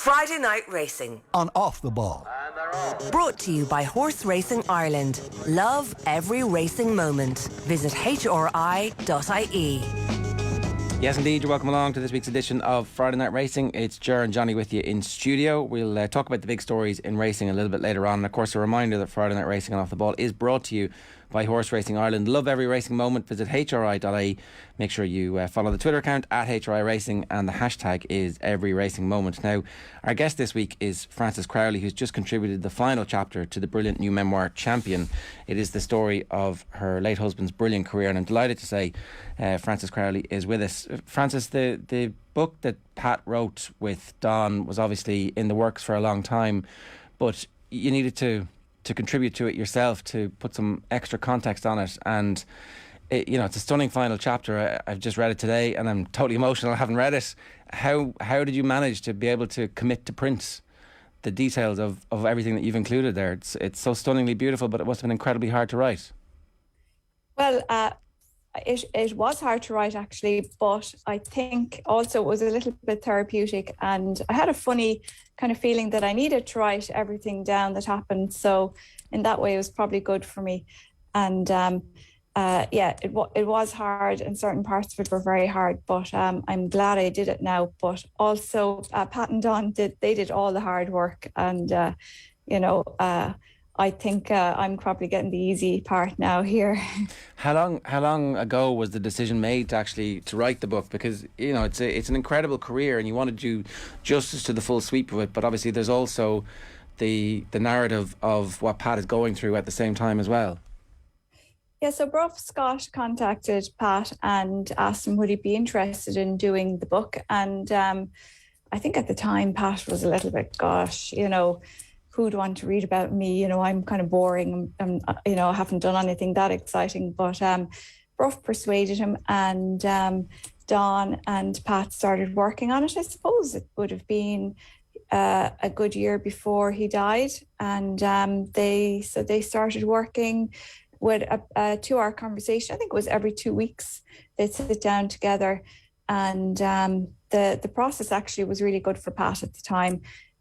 Friday Night Racing on Off the Ball. Brought to you by Horse Racing Ireland. Love every racing moment. Visit hri.ie. Yes, indeed. You're welcome along to this week's edition of Friday Night Racing. It's Ger and Johnny with you in studio. We'll talk about the big stories in racing a little bit later on. And of course, a reminder that Friday Night Racing and Off the Ball is brought to you by Horse Racing Ireland. Love every racing moment. Visit hri.ie. Make sure you follow the Twitter account at HRI Racing, and the hashtag is every racing moment. Now, our guest this week is Frances Crowley, who's just contributed the final chapter to the brilliant new memoir Champion. It is the story of her late husband's brilliant career, and I'm delighted to say Frances Crowley is with us. Frances, the book that Pat wrote with Don was obviously in the works for a long time, but you needed to contribute to it yourself, to put some extra context on it, and it's a stunning final chapter. I've just read it today and I'm totally emotional. I haven't read it. How did you manage to be able to commit to print the details of everything that you've included there? It's so stunningly beautiful, but it must have been incredibly hard to write. Well, it was hard to write actually, but I think also it was a little bit therapeutic, and I had a funny kind of feeling that I needed to write everything down that happened. So in that way, it was probably good for me. And it was hard, and certain parts of it were very hard, but I'm glad I did it now. But also Pat and Don did all the hard work, and I think I'm probably getting the easy part now here. How long ago was the decision made to write the book? Because it's an incredible career, and you want to do justice to the full sweep of it. But obviously, there's also the narrative of what Pat is going through at the same time as well. Yeah, so Bruff Scott contacted Pat and asked him would he be interested in doing the book, and I think at the time Pat was a little bit, who'd want to read about me? I'm kind of boring. I haven't done anything that exciting. But Bruff persuaded him, and Don and Pat started working on it. I suppose it would have been a good year before he died, and they started working with a 2-hour conversation. I think it was every 2 weeks they'd sit down together, and the process actually was really good for Pat at the time.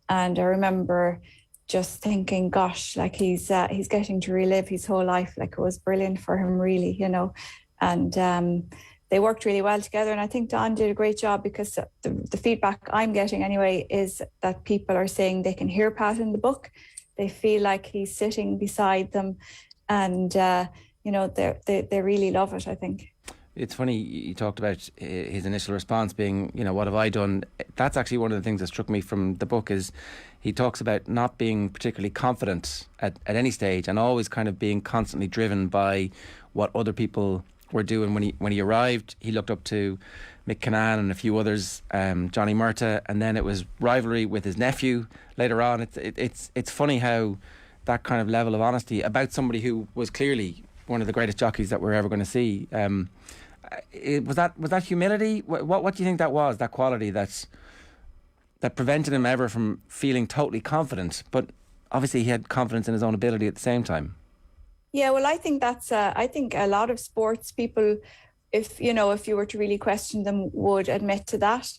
And I remember just thinking, gosh, like he's getting to relive his whole life. Like it was brilliant for him, really, and they worked really well together. And I think Don did a great job, because the feedback I'm getting anyway is that people are saying they can hear Pat in the book. They feel like he's sitting beside them, and they really love it, I think. It's funny, you talked about his initial response being, what have I done? That's actually one of the things that struck me from the book, is he talks about not being particularly confident at any stage, and always kind of being constantly driven by what other people were doing. When he arrived, he looked up to Mick Kinnan and a few others, Johnny Murtagh, and then it was rivalry with his nephew later on. It's funny how that kind of level of honesty about somebody who was clearly one of the greatest jockeys that we're ever going to see. Was that humility? What do you think that was? That quality that prevented him ever from feeling totally confident, but obviously he had confidence in his own ability at the same time. Yeah, well, I think that's. I think a lot of sports people, if you were to really question them, would admit to that.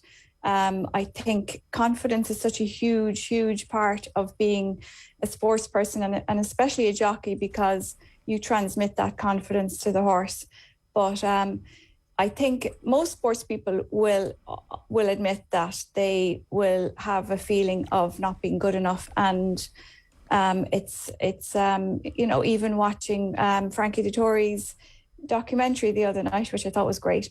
I think confidence is such a huge part of being a sports person, and especially a jockey, because you transmit that confidence to the horse. But I think most sports people will admit that they will have a feeling of not being good enough, and it's even watching Frankie Dettori's documentary the other night, which I thought was great.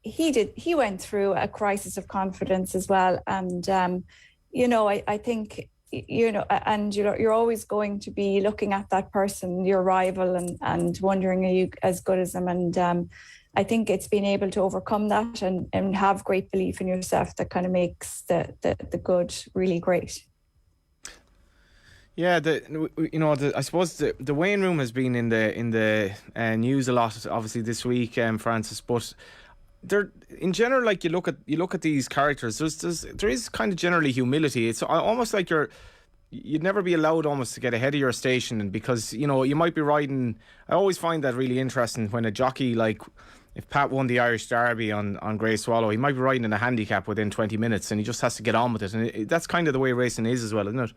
He went through a crisis of confidence as well, and I think and you're always going to be looking at that person, your rival, and wondering, are you as good as them? And I think it's being able to overcome that and have great belief in yourself that kind of makes the good really great. Yeah, I suppose the weighing room has been in the news a lot, obviously this week, Frances. But there, in general, like you look at these characters, there is kind of generally humility. It's almost like you'd never be allowed almost to get ahead of your station, and because you might be riding. I always find that really interesting when a jockey, like if Pat won the Irish Derby on Grey Swallow, he might be riding in a handicap within 20 minutes, and he just has to get on with it. And that's kind of the way racing is as well, isn't it?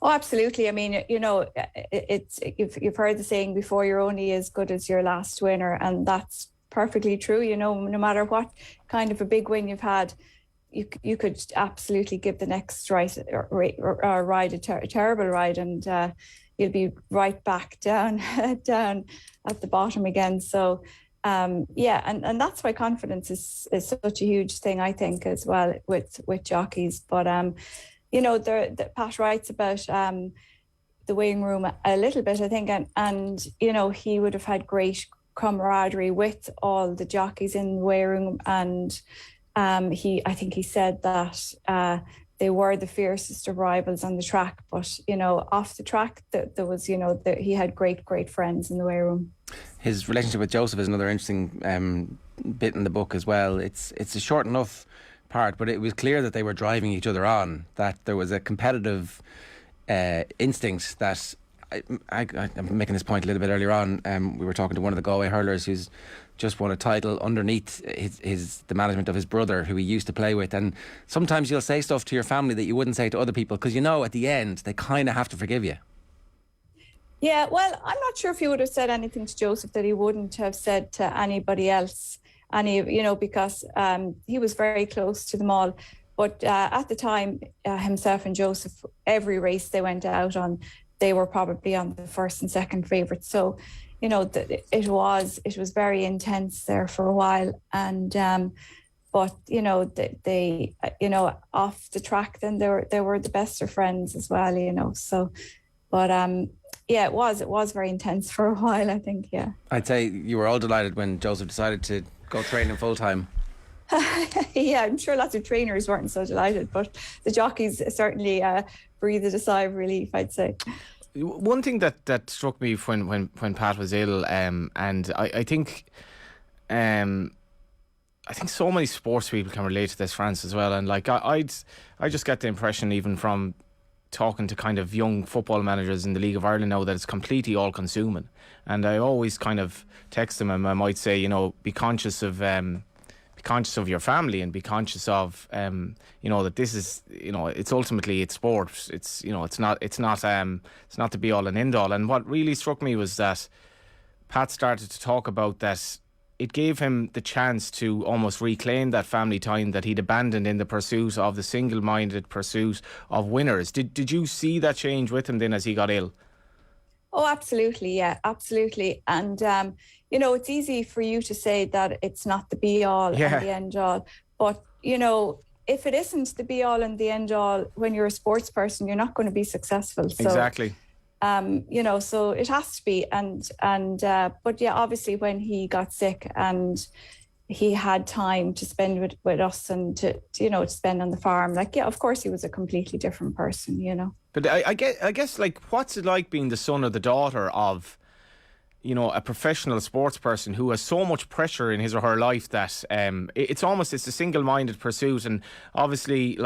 Oh, absolutely. I mean, it's you've heard the saying before, you're only as good as your last winner, and that's perfectly true. No matter what kind of a big win you've had, you could absolutely give the next ride a terrible ride, and you'll be right back down down at the bottom again. So and that's why confidence is such a huge thing, I think, as well with jockeys. But Pat writes about the weighing room a little bit, I think, and he would have had great camaraderie with all the jockeys in the weighing room, and I think he said that they were the fiercest of rivals on the track, but off the track, there was he had great friends in the weighing room. His relationship with Joseph is another interesting bit in the book as well. It's a short enough part, but it was clear that they were driving each other on, that there was a competitive instinct that I'm making this point a little bit earlier on. We were talking to one of the Galway hurlers who's just won a title underneath the management of his brother, who he used to play with, and sometimes you'll say stuff to your family that you wouldn't say to other people, because at the end they kind of have to forgive you. Yeah, well, I'm not sure if he would have said anything to Joseph that he wouldn't have said to anybody else, because he was very close to them all. But at the time, himself and Joseph, every race they went out on, they were probably on the first and second favourites. So, it was very intense there for a while. And but they off the track, then they were the best of friends as well. So, but it was very intense for a while, I think. Yeah, I'd say you were all delighted when Joseph decided to go training full time. Yeah, I'm sure lots of trainers weren't so delighted, but the jockeys certainly breathed a sigh of relief, I'd say. One thing that struck me when Pat was ill, and I think so many sports people can relate to this, France, as well. And like I just get the impression, even from talking to kind of young football managers in the League of Ireland now, that it's completely all consuming. And I always kind of text them, and I might say, be conscious of your family, and be conscious of that this is it's ultimately it's sport. It's it's not the be all and end all. And what really struck me was that Pat started to talk about that it gave him the chance to almost reclaim that family time that he'd abandoned in the pursuit of the single-minded pursuit of winners. Did you see that change with him then as he got ill? Oh, absolutely. Yeah, absolutely. And, it's easy for you to say that it's not the be all and the end all. But, if it isn't the be all and the end all, when you're a sports person, you're not going to be successful. So, exactly. So it has to be. But yeah, obviously when he got sick and he had time to spend with us and to spend on the farm, of course he was a completely different person, But I guess like, what's it like being the son or the daughter of, a professional sports person who has so much pressure in his or her life that it's a single-minded pursuit, and obviously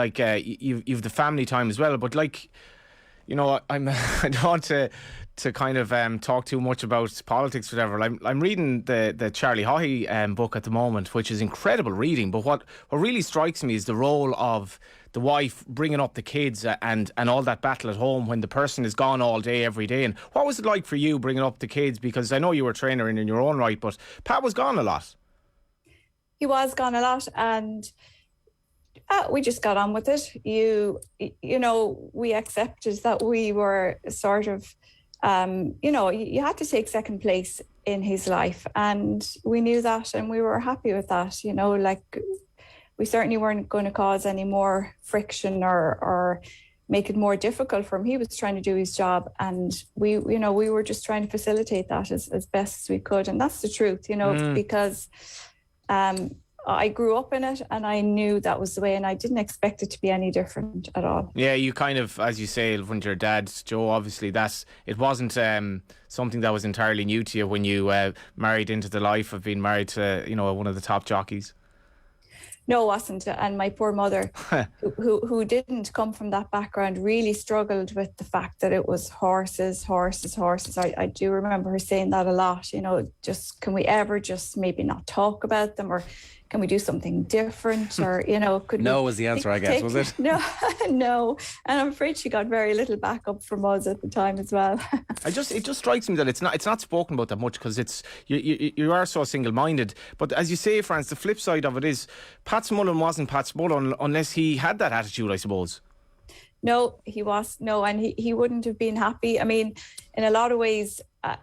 you've the family time as well, but I don't want to kind of talk too much about politics or whatever. I'm reading the Charlie Haughey book at the moment, which is incredible reading. But what really strikes me is the role of the wife bringing up the kids and all that battle at home when the person is gone all day, every day. And what was it like for you bringing up the kids? Because I know you were a trainer in your own right, but Pat was gone a lot. He was gone a lot, and we just got on with it. We accepted that we were sort of, you had to take second place in his life, and we knew that, and we were happy with that. We certainly weren't going to cause any more friction or make it more difficult for him. He was trying to do his job, and we were just trying to facilitate that as best as we could. And that's the truth, because I grew up in it, and I knew that was the way, and I didn't expect it to be any different at all. Yeah, you kind of, as you say, when your dad, Joe, obviously it wasn't something that was entirely new to you when you married into the life of being married to, one of the top jockeys. No, wasn't. And my poor mother, who didn't come from that background, really struggled with the fact that it was horses, horses, horses. I do remember her saying that a lot, just can we ever just maybe not talk about them, or can we do something different, or, could No we was the answer, I guess, was it? No, no. And I'm afraid she got very little backup from us at the time as well. It just strikes me that it's not spoken about that much, because it's you are so single-minded. But as you say, France, the flip side of it is Pat Smullen wasn't Pat Smullen unless he had that attitude, I suppose. No, he was. No, and he wouldn't have been happy. I mean, in a lot of ways,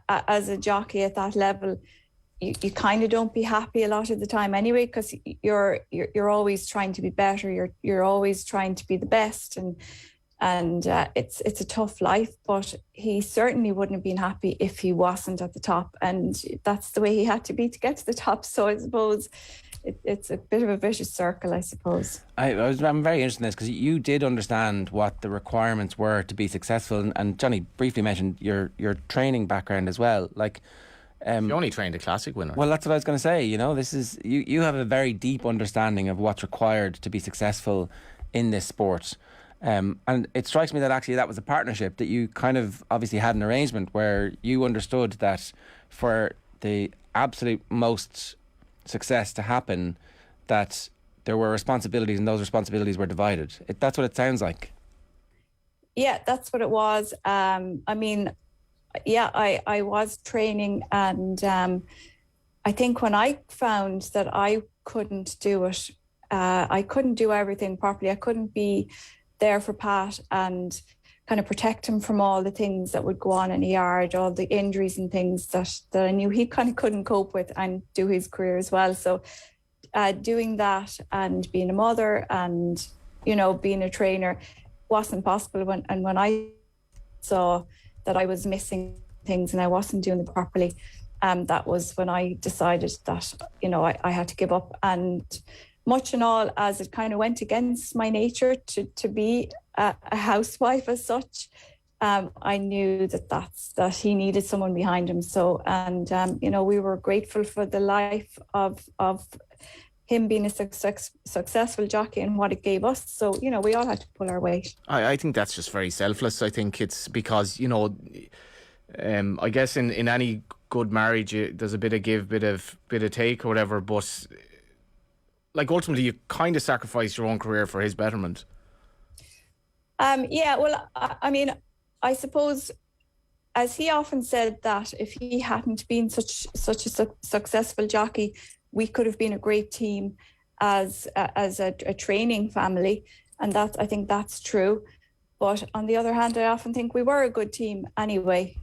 as a jockey at that level, you kind of don't be happy a lot of the time anyway, because you're always trying to be better. You're always trying to be the best, and it's a tough life. But he certainly wouldn't have been happy if he wasn't at the top, and that's the way he had to be to get to the top. So I suppose it's a bit of a vicious circle, I suppose. I'm very interested in this, because you did understand what the requirements were to be successful, and Johnny briefly mentioned your training background as well. Like, you only trained a classic winner. Well, that's what I was going to say. This is you have a very deep understanding of what's required to be successful in this sport. And it strikes me that actually that was a partnership, that you kind of obviously had an arrangement where you understood that for the absolute most success to happen, that there were responsibilities, and those responsibilities were divided. That's what it sounds like. Yeah, that's what it was. I was training, and I think when I found that I couldn't do it, I couldn't do everything properly. I couldn't be there for Pat and kind of protect him from all the things that would go on in the yard, all the injuries and things that I knew he kind of couldn't cope with and do his career as well. So doing that and being a mother and, being a trainer wasn't possible. When I saw that I was missing things and I wasn't doing them properly, that was when I decided that, I had to give up. And much and all, as it kind of went against my nature to be a housewife as such, I knew that he needed someone behind him. So, and we were grateful for the life of him being a successful jockey and what it gave us. So, we all had to pull our weight. I think that's just very selfless. I think it's because, I guess in any good marriage, there's a bit of give, bit of take or whatever, but like ultimately you kind of sacrifice your own career for his betterment. I suppose, as he often said, that if he hadn't been such a successful jockey, we could have been a great team as a training family, and I think that's true. But on the other hand, I often think we were a good team anyway.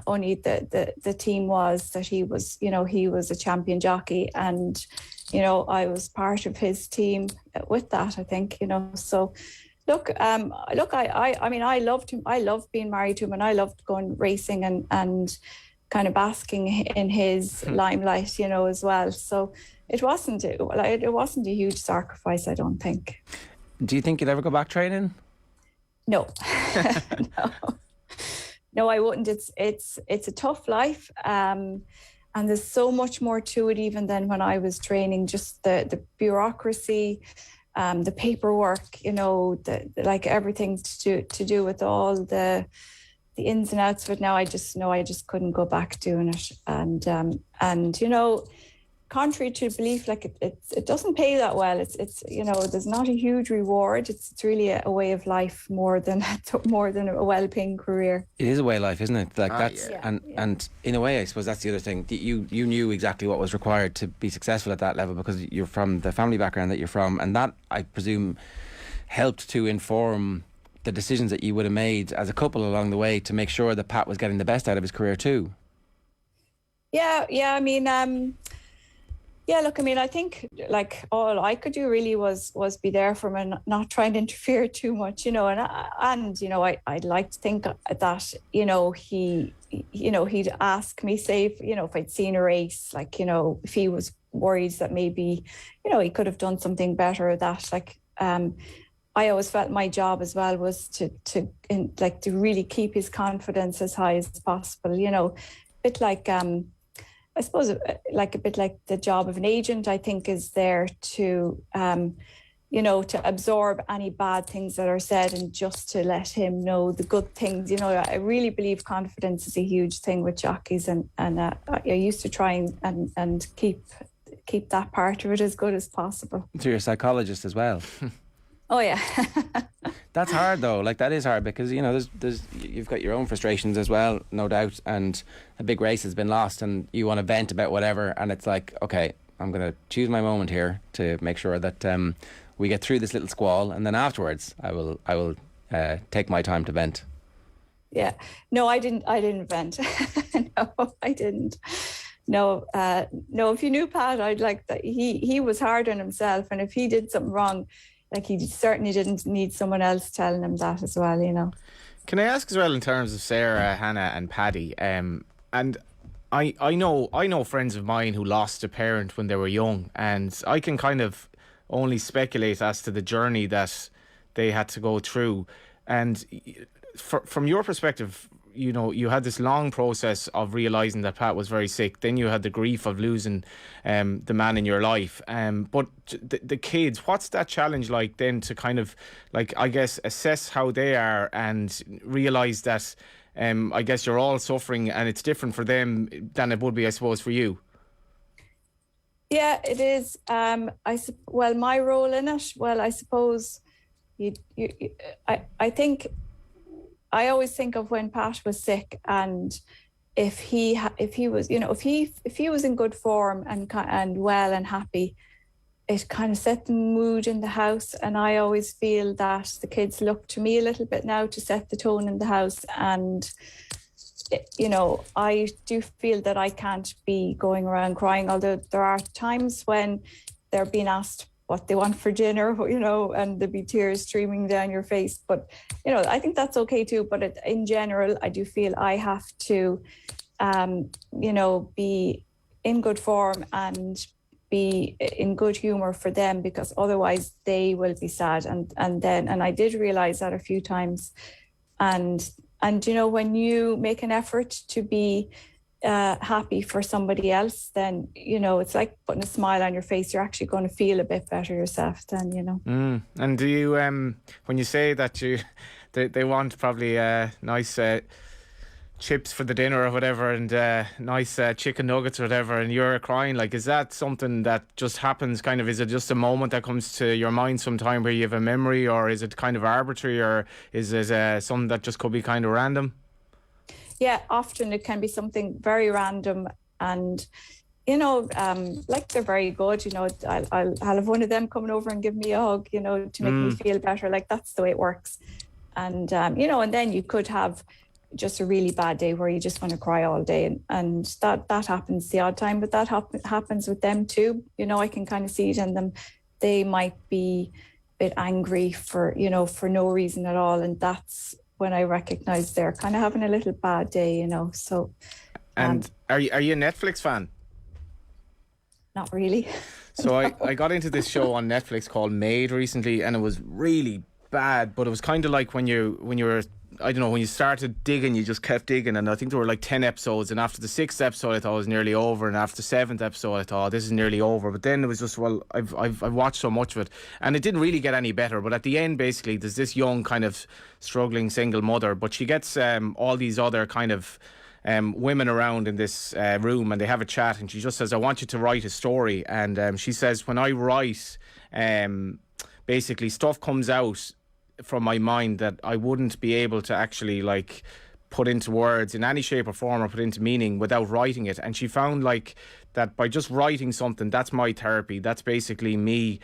Only the team was that he was a champion jockey, and I was part of his team with that, I think. So. Look, I loved him. I loved being married to him, and I loved going racing and kind of basking in his limelight, as well. So it wasn't a huge sacrifice, I don't think. Do you think you'd ever go back training? No, no, I wouldn't. It's a tough life, and there's so much more to it even than when I was training. Just the bureaucracy. The paperwork, like everything to do with all the ins and outs of it. Now I just couldn't go back doing it, and contrary to belief, like it doesn't pay that well. It's there's not a huge reward. It's really a way of life more than a well-paying career. It is a way of life, isn't it? Like that's and in a way, I suppose that's the other thing. You knew exactly what was required to be successful at that level because you're from the family background that you're from, and that, I presume, helped to inform the decisions that you would have made as a couple along the way to make sure that Pat was getting the best out of his career too. Yeah. Look, I think like all I could do really was be there for him and not trying to interfere too much, and I'd like to think that, he'd ask me, say, if I'd seen a race, like, if he was worried that maybe, he could have done something better, that I always felt my job as well was to really keep his confidence as high as possible, a bit like, I suppose like a bit like the job of an agent, I think, is there to to absorb any bad things that are said and just to let him know the good things. I really believe confidence is a huge thing with jockeys, and I used to try and keep that part of it as good as possible. So you're a psychologist as well. Oh yeah. That's hard though. Like, that is hard because there's you've got your own frustrations as well, no doubt, and a big race has been lost and you want to vent about whatever, and it's like, okay, I'm going to choose my moment here to make sure that we get through this little squall, and then afterwards I will take my time to vent. Yeah. No, I didn't vent. No, I didn't. No, if you knew Pat, I'd like that he was hard on himself, and if he did something wrong, like, he certainly didn't need someone else telling him that as well, Can I ask as well, in terms of Sarah, Hannah and Paddy, and I know friends of mine who lost a parent when they were young, and I can kind of only speculate as to the journey that they had to go through. And from your perspective, you had this long process of realising that Pat was very sick. Then you had the grief of losing the man in your life. But the kids, what's that challenge like then to kind of, like, I guess, assess how they are and realise that I guess you're all suffering and it's different for them than it would be, I suppose, for you? Yeah, it is. Well, my role in it, well, I suppose I think I always think of when Pat was sick, and if he was, if he was in good form and well and happy, it kind of set the mood in the house. And I always feel that the kids look to me a little bit now to set the tone in the house. And I do feel that I can't be going around crying, although there are times when they're being asked what they want for dinner, and there'll be tears streaming down your face. But, I think that's okay too. But in general, I do feel I have to, be in good form and be in good humour for them, because otherwise they will be sad. And I did realise that a few times. And when you make an effort to be happy for somebody else, then it's like putting a smile on your face. You're actually going to feel a bit better yourself then. And do you when you say that they want probably nice chips for the dinner or whatever, and nice chicken nuggets or whatever, and you're crying, like, is that something that just happens kind of? Is it just a moment that comes to your mind sometime where you have a memory, or is it kind of arbitrary, or is it something that just could be kind of random? Yeah, often it can be something very random, and like, they're very good. I'll have one of them coming over and give me a hug, to make me feel better. Like, that's the way it works. And and then you could have just a really bad day where you just want to cry all day, and that happens the odd time, but that happens with them too. I can kind of see it in them. They might be a bit angry for no reason at all, and that's when I recognise they're kind of having a little bad day, so. And are you a Netflix fan? Not really. So I got into this show on Netflix called Made recently, and it was really bad, but it was kind of like when you were, I don't know, when you started digging, you just kept digging, and I think there were like 10 episodes, and after the 6th episode I thought it was nearly over, and after the 7th episode I thought, this is nearly over. But then it was just, well, I've watched so much of it, and it didn't really get any better. But at the end, basically, there's this young kind of struggling single mother, but she gets all these other kind of women around in this room, and they have a chat, and she just says, I want you to write a story. And she says, when I write, basically stuff comes out from my mind that I wouldn't be able to actually, like, put into words in any shape or form, or put into meaning without writing it. And she found, like, that by just writing something, that's my therapy. That's basically me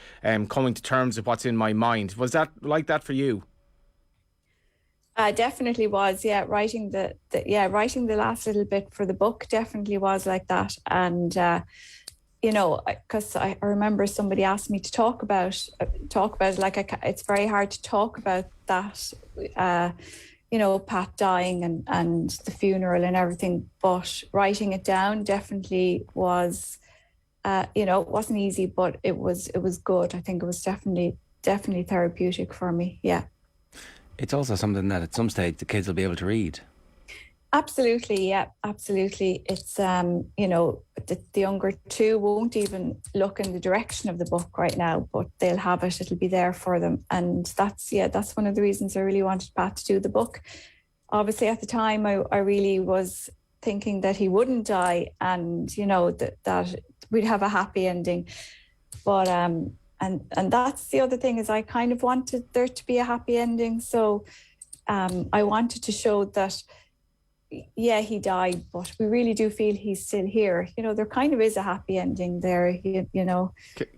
coming to terms with what's in my mind. Was that like that for you? Definitely was, yeah. Writing the last little bit for the book definitely was like that. And because I remember somebody asked me to talk about it. Like, it's very hard to talk about that, Pat dying and the funeral and everything. But writing it down definitely was, it wasn't easy, but it was good. I think it was definitely therapeutic for me. Yeah. It's also something that at some stage the kids will be able to read. Absolutely, yeah, absolutely. It's you know, the younger two won't even look in the direction of the book right now, but they'll have it. It'll be there for them, and that's one of the reasons I really wanted Pat to do the book. Obviously, at the time, I really was thinking that he wouldn't die, and you know that we'd have a happy ending. But and that's the other thing, is I kind of wanted there to be a happy ending. So I wanted to show that, yeah, he died, but we really do feel he's still here. You know, there kind of is a happy ending there, you know.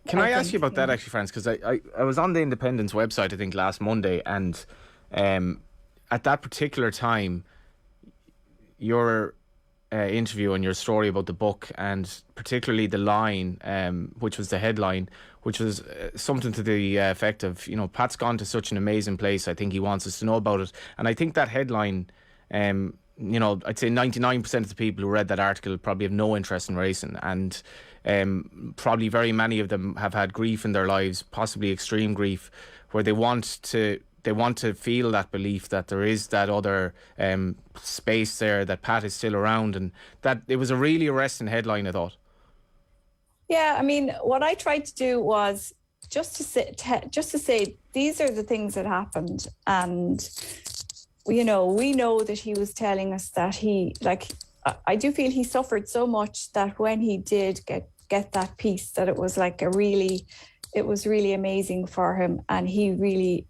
Can I ask you about that, actually, Frances? Because I was on the Independent's website, I think, last Monday, and at that particular time, your interview and your story about the book, and particularly the line, which was the headline, which was something to the effect of, you know, Pat's gone to such an amazing place, I think he wants us to know about it. And I think that headline, you know, I'd say 99% of the people who read that article probably have no interest in racing, and probably very many of them have had grief in their lives, possibly extreme grief, where they want to feel that belief that there is that other space there, that Pat is still around, and that it was a really arresting headline, I thought. Yeah, I mean, what I tried to do was just to say these are the things that happened, and you know, we know that he was telling us that he, like, I do feel he suffered so much that when he did get that piece, that it was like it was really amazing for him, and he really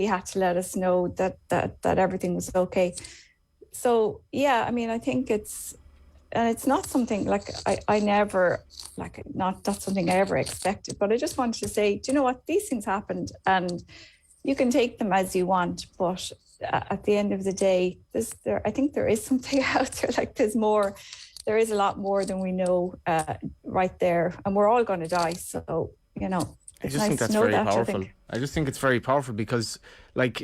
had to let us know that everything was okay. So yeah, I mean, I think it's not something like I never, like, that's something I ever expected, but I just wanted to say, do you know what, these things happened, and you can take them as you want, but at the end of the day, I think there is something out there. Like, there is a lot more than we know right there, and we're all going to die. So, you know, I just think that's very powerful. I just think it's very powerful because, like,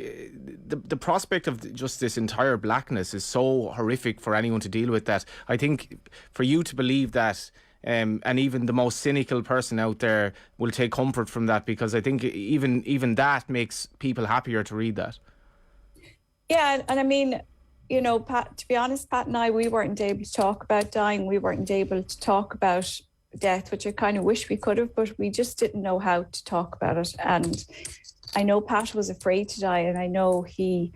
the prospect of just this entire blackness is so horrific for anyone to deal with, that I think for you to believe that, and even the most cynical person out there will take comfort from that, because I think even that makes people happier to read that. Yeah, and I mean, you know, Pat, to be honest, Pat and I, we weren't able to talk about dying. We weren't able to talk about death, which I kind of wish we could have, but we just didn't know how to talk about it. And I know Pat was afraid to die, and I know he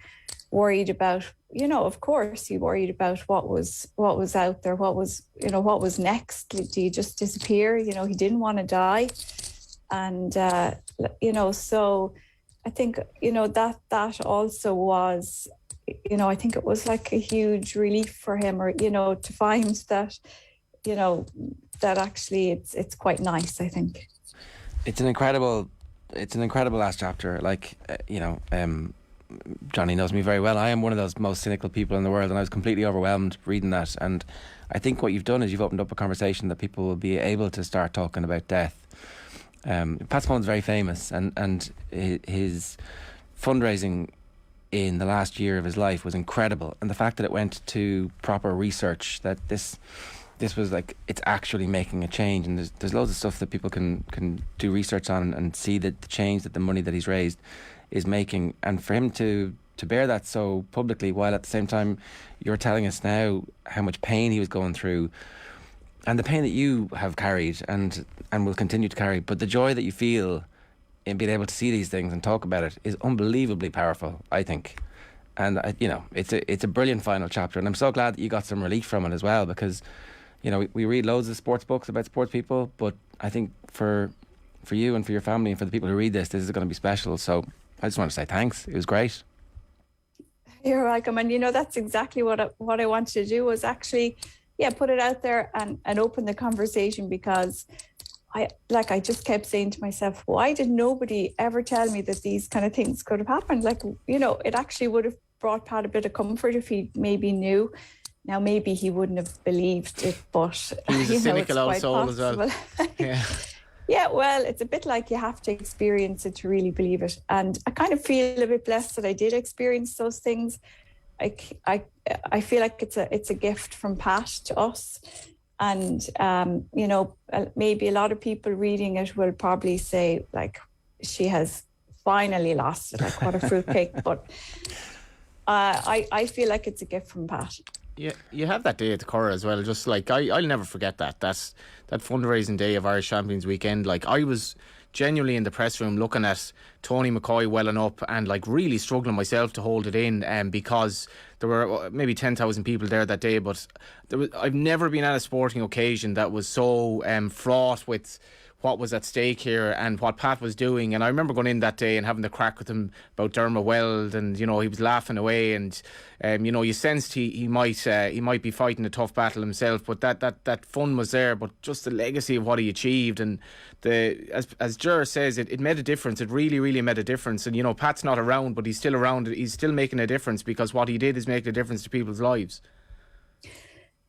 worried about, you know, of course he worried about what was out there, what was next. Do you just disappear? You know, he didn't want to die. And, you know, so I think, you know, that also was, you know, I think it was like a huge relief for him, or, you know, to find that, you know, that actually it's quite nice, I think. It's an incredible last chapter. Like, you know, Johnny knows me very well. I am one of those most cynical people in the world, and I was completely overwhelmed reading that. And I think what you've done is you've opened up a conversation that people will be able to start talking about death. Pat Smullen's very famous, and his fundraising in the last year of his life was incredible, and the fact that it went to proper research, that this was like, it's actually making a change, and there's loads of stuff that people can do research on and see that the change that the money that he's raised is making, and for him to bear that so publicly, while at the same time you're telling us now how much pain he was going through, and the pain that you have carried and will continue to carry, but the joy that you feel in being able to see these things and talk about it is unbelievably powerful, I think. And you know, it's a brilliant final chapter, and I'm so glad that you got some relief from it as well, because, you know, we read loads of sports books about sports people, but I think for you and for your family and for the people who read this is going to be special. So I just want to say thanks. It was great. You're welcome. And you know, that's exactly what I wanted to do, was actually, yeah, put it out there and open the conversation, because I just kept saying to myself, why did nobody ever tell me that these kind of things could have happened? Like, you know, it actually would have brought Pat a bit of comfort if he maybe knew. Now, maybe he wouldn't have believed it, but he was a cynical old soul possible as well. Yeah. Yeah, well, it's a bit like you have to experience it to really believe it. And I kind of feel a bit blessed that I did experience those things. I feel like it's a gift from Pat to us. And, you know, maybe a lot of people reading it will probably say, like, she has finally lost it, like, what a fruitcake. But I feel like it's a gift from Pat. Yeah, you have that day at the Curragh as well. Just like I'll never forget that. That fundraising day of Irish Champions Weekend. Like I was genuinely in the press room looking at Tony McCoy welling up and like really struggling myself to hold it in, because there were maybe 10,000 people there that day. But I've never been at a sporting occasion that was so fraught with what was at stake here and what Pat was doing. And I remember going in that day and having the crack with him about Dermot Weld, and he was laughing away, and you sensed he might be fighting a tough battle himself, but that fun was there. But just the legacy of what he achieved, and as Ger says, it made a difference. It really made a difference. And Pat's not around, but he's still around. He's still making a difference, because what he did is make a difference to people's lives.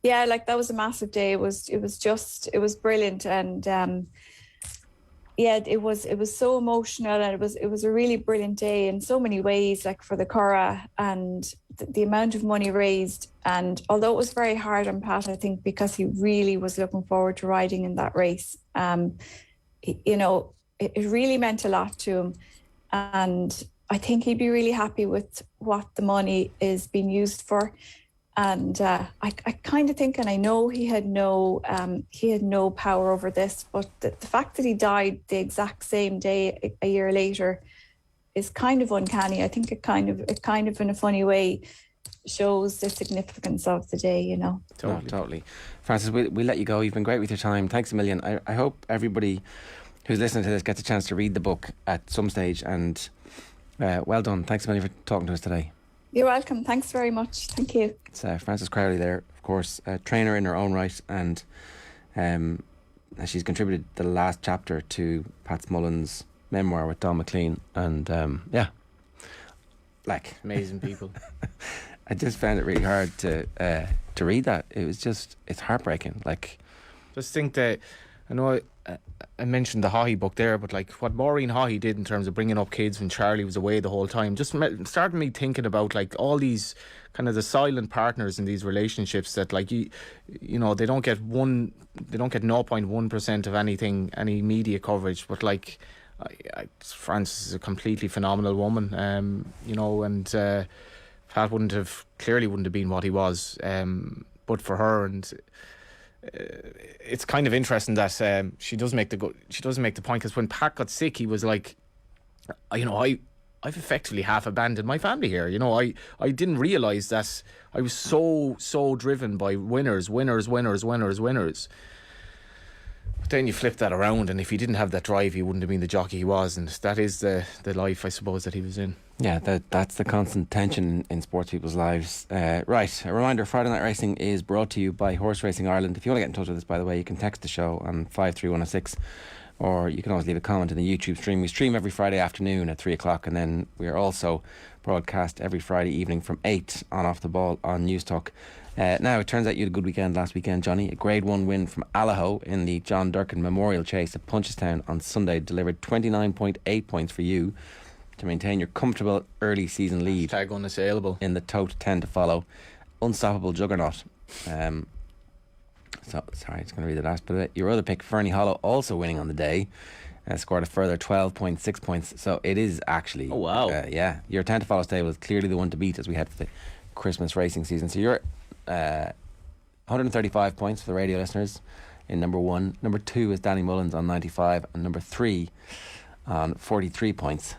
Yeah, like that was a massive day. It was brilliant. And yeah, it was so emotional, and it was a really brilliant day in so many ways, like for the Curragh and the amount of money raised. And although it was very hard on Pat, I think because he really was looking forward to riding in that race, it really meant a lot to him. And I think he'd be really happy with what the money is being used for. And I kind of think, and I know he had no power over this, but the fact that he died the exact same day a year later is kind of uncanny. I think it kind of in a funny way shows the significance of the day. Totally. Frances, we let you go. You've been great with your time. Thanks a million. I hope everybody who's listening to this gets a chance to read the book at some stage. And well done. Thanks a million for talking to us today. You're welcome. Thanks very much. Thank you. It's Frances Crowley there, of course, a trainer in her own right, and she's contributed the last chapter to Pat Smullen's memoir with Don McLean, and amazing people. I just found it really hard to read that. It's heartbreaking. Just think that, I know I mentioned the Haughey book there, but like what Maureen Haughey did in terms of bringing up kids when Charlie was away the whole time, just started me thinking about like all these kind of the silent partners in these relationships that like they don't get 0.1% of any media coverage, but like Frances is a completely phenomenal woman, and Pat wouldn't have been what he was, but for her. And it's kind of interesting that she does make the point, because when Pat got sick, he was like, I've effectively half abandoned my family here. I didn't realise that I was so driven by winners. But then you flip that around, and if he didn't have that drive, he wouldn't have been the jockey he was, and that is the life, I suppose, that he was in. Yeah, that's the constant tension in sports people's lives. Right, a reminder, Friday Night Racing is brought to you by Horse Racing Ireland. If you want to get in touch with us, by the way, you can text the show on 53106, or you can always leave a comment in the YouTube stream. We stream every Friday afternoon at 3 o'clock, and then we are also broadcast every Friday evening from 8 on Off the Ball on News Talk. Now, it turns out you had a good weekend last weekend, Johnny. A Grade 1 win from Allaho in the John Durkin Memorial Chase at Punchestown on Sunday delivered 29.8 points for you to maintain your comfortable early season lead. #unassailable in the Tote 10 to follow. Unstoppable juggernaut. Sorry, it's going to read the last bit of it. Your other pick, Fernie Hollow, also winning on the day. Scored a further 12.6 points. So it is actually... Oh, wow. Yeah. Your 10 to follow stable is clearly the one to beat as we head for the Christmas racing season. So you're 135 points for the radio listeners in number 1. Number 2 is Danny Mullins on 95. And number 3 on 43 points.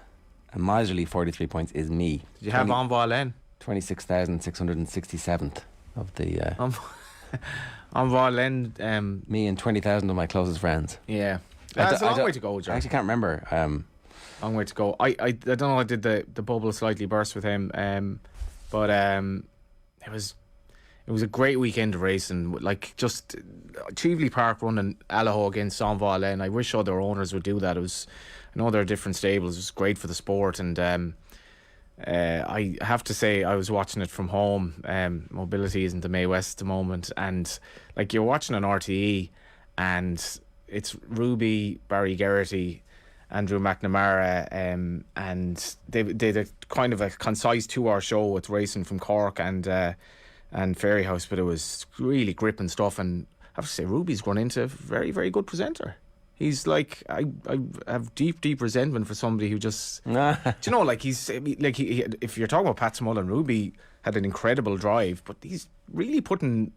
A miserly 43 points is me. Did you have Envoy Len? 26,667th of the... Envoy Len... me and 20,000 of my closest friends. Yeah. That's a long way to go, John. I actually can't remember. Long way to go. I don't know, I did the bubble slightly burst with him, but it was a great weekend of racing. Like, just Cheveley Park running Allaho against Envoy Len. I wish other owners would do that. I know there are different stables. It was great for the sport, and I have to say I was watching it from home. Mobility isn't the May West at the moment, and like you're watching an RTE, and it's Ruby, Barry Geraghty, Andrew McNamara, and they did a kind of a concise 2-hour show with racing from Cork and Fairyhouse, but it was really gripping stuff. And I have to say, Ruby's run into a very, very good presenter. He's like, I have deep resentment for somebody who just, do you know, like he's like if you're talking about Pat Smullen, Ruby had an incredible drive, but he's really putting...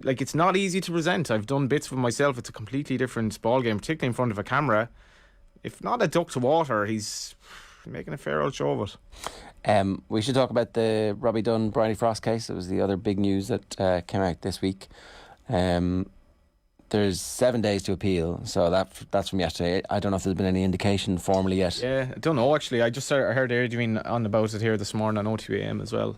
Like, it's not easy to present. I've done bits of myself. It's a completely different ball game, particularly in front of a camera. If not a duck to water, he's making a fair old show of it. We should talk about the Robbie Dunn, Bryony Frost case. It was the other big news that came out this week. There's 7 days to appeal, so that's from yesterday. I don't know if there's been any indication formally yet. Yeah, I don't know actually. I just heard Adrian on about it here this morning on OTBAM as well.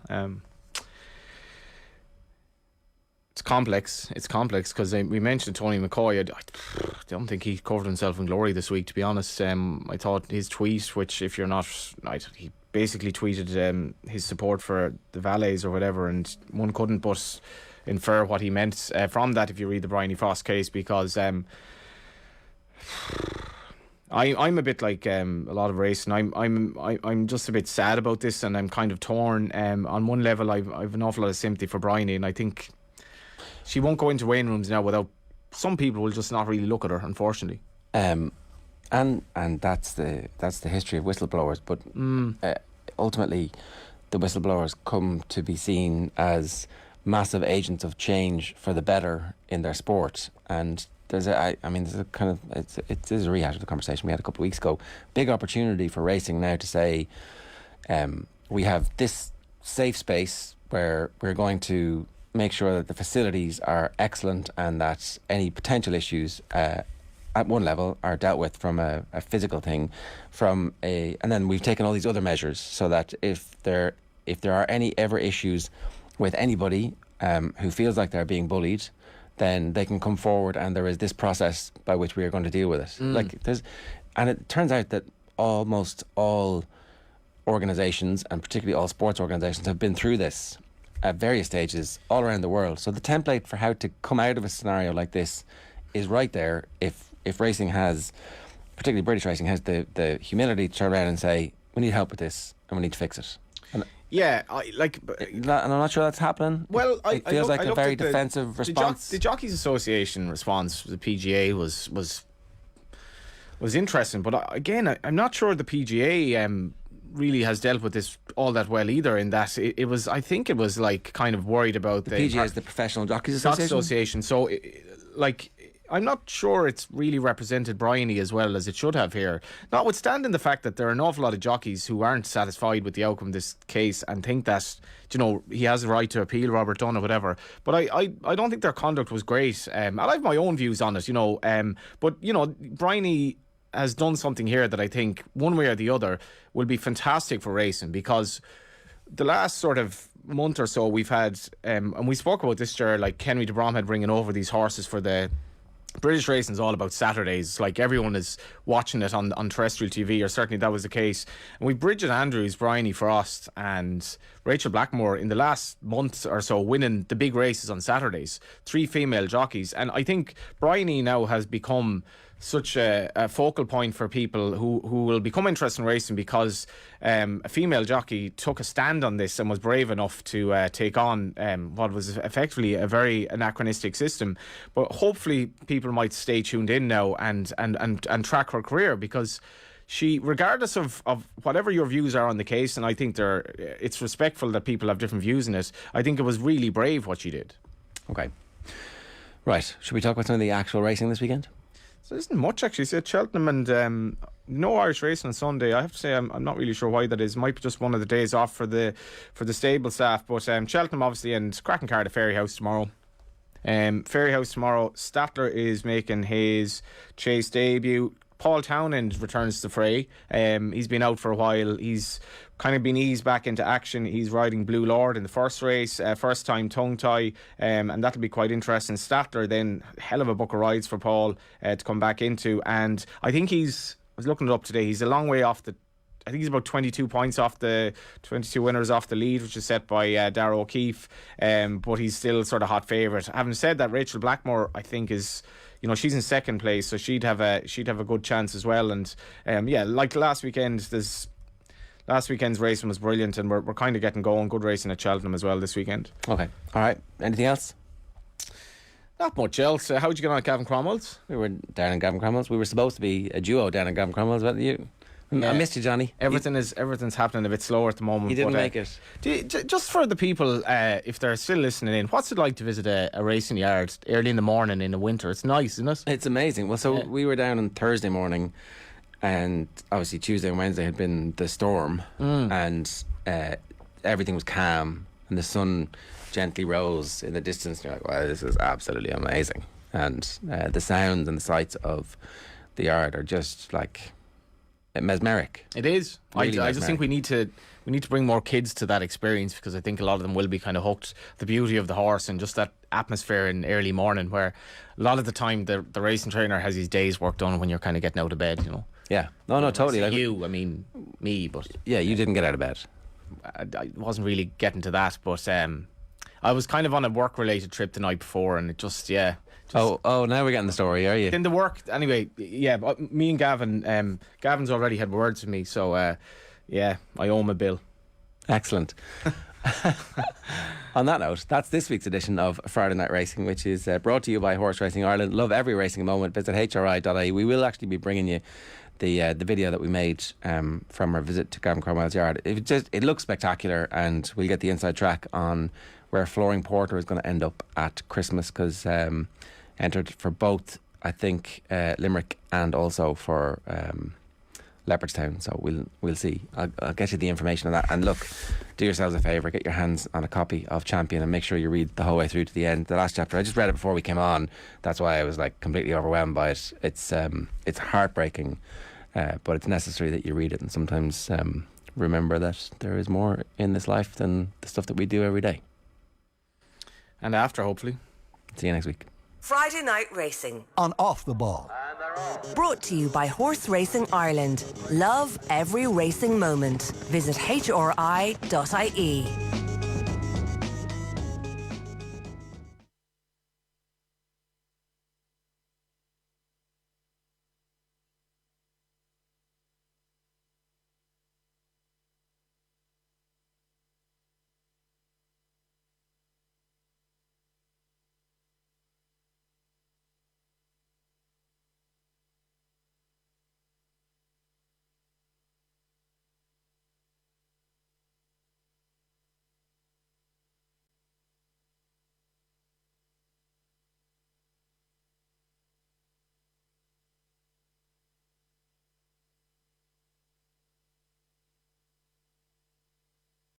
It's complex. It's complex because we mentioned Tony McCoy. I don't think he covered himself in glory this week, to be honest. I thought his tweet, which if you're not... he basically tweeted his support for the valets or whatever, and one couldn't but infer what he meant from that if you read the Bryony Frost case, because I'm a bit like a lot of racing. I'm just a bit sad about this, and I'm kind of torn. On one level, I've an awful lot of sympathy for Bryony, and I think she won't go into weighing rooms now without... Some people will just not really look at her, unfortunately. And that's the history of whistleblowers. But ultimately, the whistleblowers come to be seen as massive agents of change for the better in their sport. And there's a kind of... It is a rehash of the conversation we had a couple of weeks ago. Big opportunity for racing now to say, we have this safe space where we're going to make sure that the facilities are excellent and that any potential issues at one level are dealt with from a physical thing, and then we've taken all these other measures so that if there are any ever issues with anybody who feels like they're being bullied, then they can come forward, and there is this process by which we are going to deal with it. And it turns out that almost all organisations, and particularly all sports organisations, have been through this at various stages all around the world. So the template for how to come out of a scenario like this is right there. If racing has, particularly British racing, has the humility to turn around and say, we need help with this and we need to fix it. And I'm not sure that's happening. Well, it feels like a very defensive response. The Jockeys Association response, the PGA was interesting, but again, I'm not sure the PGA really has dealt with this all that well either, in that it was, I think it was like kind of worried about the PGA is the Professional Jockeys Association. So I'm not sure it's really represented Bryony as well as it should have here, notwithstanding the fact that there are an awful lot of jockeys who aren't satisfied with the outcome of this case and think that, he has a right to appeal Robert Dunn or whatever. But I don't think their conduct was great. I have my own views on it, but Bryony has done something here that I think, one way or the other, will be fantastic for racing, because the last sort of month or so we've had, and we spoke about this, like Henry de Bromhead bringing over these horses for the... British racing is all about Saturdays. Like, everyone is watching it on terrestrial TV, or certainly that was the case. And we Bridget Andrews, Bryony Frost and Rachel Blackmore in the last month or so winning the big races on Saturdays. 3 female jockeys. And I think Bryony now has become such a focal point for people who will become interested in racing, because a female jockey took a stand on this and was brave enough to take on what was effectively a very anachronistic system. But hopefully people might stay tuned in now and track her career, because she, regardless of whatever your views are on the case, and I think it's respectful that people have different views in it, I think it was really brave what she did. Okay. Right. Should we talk about some of the actual racing this weekend? So there isn't much actually. See, at Cheltenham, and no Irish racing on Sunday. I have to say I'm not really sure why that is. Might be just one of the days off for the stable staff. But Cheltenham obviously, and cracking card at Fairyhouse tomorrow. Fairyhouse tomorrow. Statler is making his chase debut. Paul Townend returns to the fray. He's been out for a while. He's kind of been eased back into action. He's riding Blue Lord in the first race, first time tongue tie, and that'll be quite interesting. Statler then, hell of a book of rides for Paul to come back into, and I think I was looking it up today, he's a long way off I think he's about 22 points off 22 winners off the lead, which is set by Darragh O'Keefe, but he's still sort of hot favourite. Having said that, Rachel Blackmore, I think, is... she's in second place, so she'd have a good chance as well. And like last weekend's racing was brilliant, and we're kind of getting going. Good racing at Cheltenham as well this weekend. Okay, all right. Anything else? Not much else. How did you get on at Gavin Cromwell's? We were down in Gavin Cromwell's. We were supposed to be a duo down in Gavin Cromwell's. But I missed you, Johnny. Everything's happening a bit slower at the moment. You didn't make it. Just for the people, if they're still listening in, what's it like to visit a racing yard early in the morning in the winter? It's nice, isn't it? It's amazing. Well, so we were down on Thursday morning, and obviously Tuesday and Wednesday had been the storm, and everything was calm, and the sun gently rose in the distance. You're like, wow, this is absolutely amazing. And the sounds and the sights of the yard are just like mesmeric. It is. Really I just think we need to bring more kids to that experience, because I think a lot of them will be kind of hooked. The beauty of the horse and just that atmosphere in early morning, where a lot of the time the racing trainer has his day's work done when you're kind of getting out of bed, you know. Yeah. No, totally. Like you, I mean me, but yeah, you didn't get out of bed. I wasn't really getting to that, but I was kind of on a work-related trip the night before, and it just. Oh, now we're getting the story, are you? In the work, anyway. Yeah, but me and Gavin. Gavin's already had words with me, so I owe him a bill. Excellent. On that note, that's this week's edition of Friday Night Racing, which is brought to you by Horse Racing Ireland. Love every racing moment. Visit hri.ie. We will actually be bringing you the video that we made from our visit to Gavin Cromwell's yard. It looks spectacular, and we'll get the inside track on where Flooring Porter is going to end up at Christmas, because entered for both, I think, Limerick and also for Leopardstown. So we'll see. I'll get you the information on that. And look, do yourselves a favour, get your hands on a copy of Champion and make sure you read the whole way through to the end. The last chapter, I just read it before we came on. That's why I was like completely overwhelmed by it. It's heartbreaking, but it's necessary that you read it, and sometimes remember that there is more in this life than the stuff that we do every day. And after, hopefully. See you next week. Friday Night Racing on Off the Ball. Brought to you by Horse Racing Ireland. Love every racing moment. Visit hri.ie.